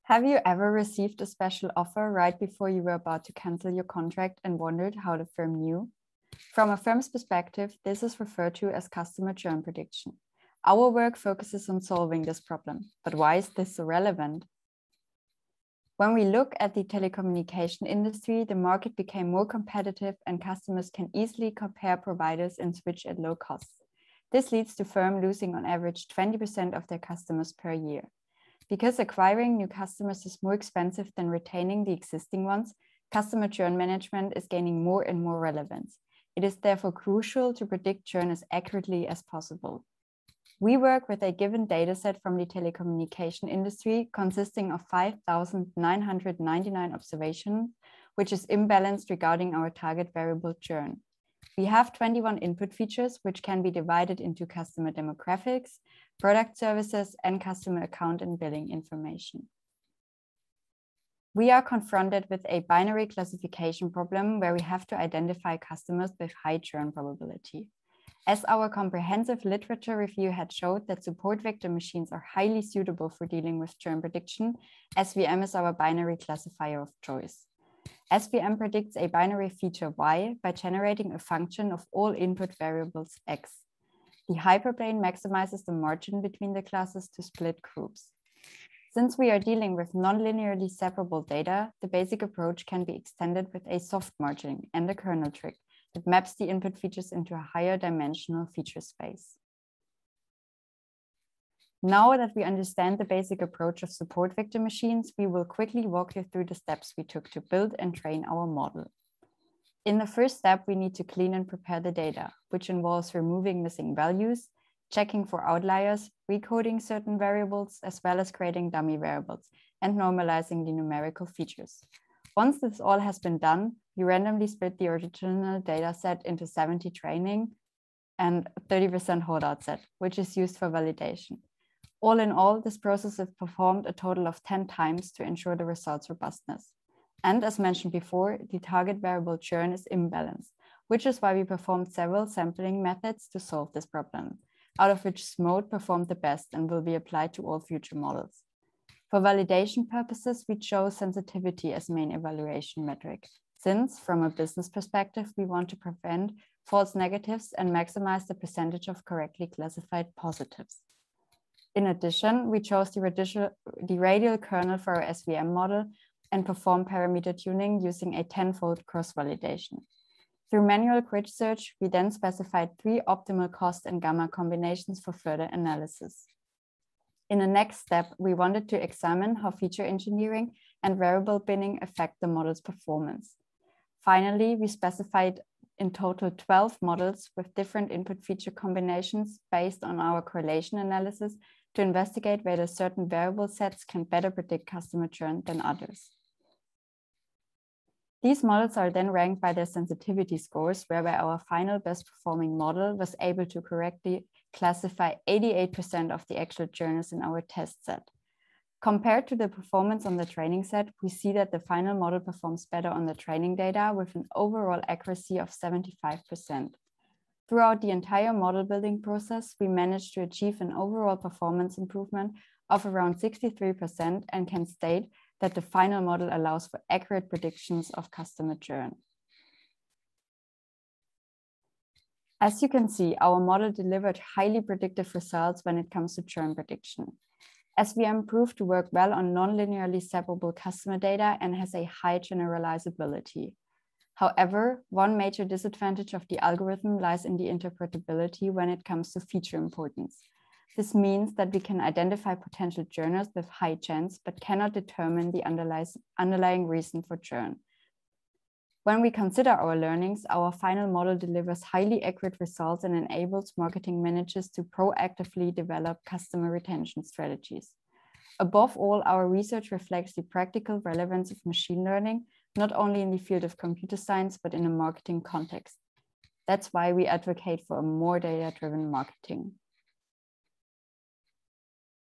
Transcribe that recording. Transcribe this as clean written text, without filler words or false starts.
Have you ever received a special offer right before you were about to cancel your contract and wondered how the firm knew? From a firm's perspective, this is referred to as customer churn prediction. Our work focuses on solving this problem, but why is this so relevant? When we look at the telecommunication industry, the market became more competitive and customers can easily compare providers and switch at low costs. This leads to firms losing on average 20% of their customers per year. Because acquiring new customers is more expensive than retaining the existing ones, customer churn management is gaining more and more relevance. It is therefore crucial to predict churn as accurately as possible. We work with a given dataset from the telecommunication industry consisting of 5,999 observations, which is imbalanced regarding our target variable churn. We have 21 input features, which can be divided into customer demographics, product services, and customer account and billing information. We are confronted with a binary classification problem where we have to identify customers with high churn probability. As our comprehensive literature review had showed that support vector machines are highly suitable for dealing with churn prediction, SVM is our binary classifier of choice. SVM predicts a binary feature Y by generating a function of all input variables X. The hyperplane maximizes the margin between the classes to split groups. Since we are dealing with non-linearly separable data, the basic approach can be extended with a soft margining and a kernel trick that maps the input features into a higher dimensional feature space. Now that we understand the basic approach of support vector machines, we will quickly walk you through the steps we took to build and train our model. In the first step, we need to clean and prepare the data, which involves removing missing values, checking for outliers, recoding certain variables, as well as creating dummy variables, and normalizing the numerical features. Once this all has been done, we randomly split the original data set into 70 training and 30% holdout set, which is used for validation. All in all, this process is performed a total of 10 times to ensure the result's robustness. And as mentioned before, the target variable churn is imbalanced, which is why we performed several sampling methods to solve this problem, out of which SMODE performed the best and will be applied to all future models. For validation purposes, we chose sensitivity as main evaluation metric, since from a business perspective, we want to prevent false negatives and maximize the percentage of correctly classified positives. In addition, we chose the radial kernel for our SVM model and perform parameter tuning using a 10-fold cross-validation. Through manual grid search, we then specified 3 optimal cost and gamma combinations for further analysis. In the next step, we wanted to examine how feature engineering and variable binning affect the model's performance. Finally, we specified in total 12 models with different input feature combinations based on our correlation analysis to investigate whether certain variable sets can better predict customer churn than others. These models are then ranked by their sensitivity scores, whereby our final best performing model was able to correctly classify 88% of the actual churners in our test set. Compared to the performance on the training set, we see that the final model performs better on the training data with an overall accuracy of 75%. Throughout the entire model building process, we managed to achieve an overall performance improvement of around 63% and can state that the final model allows for accurate predictions of customer churn. As you can see, our model delivered highly predictive results when it comes to churn prediction. SVM proved to work well on non-linearly separable customer data and has a high generalizability. However, one major disadvantage of the algorithm lies in the interpretability when it comes to feature importance. This means that we can identify potential churners with high chance, but cannot determine the underlying reason for churn. When we consider our learnings, our final model delivers highly accurate results and enables marketing managers to proactively develop customer retention strategies. Above all, our research reflects the practical relevance of machine learning, not only in the field of computer science, but in a marketing context. That's why we advocate for a more data-driven marketing.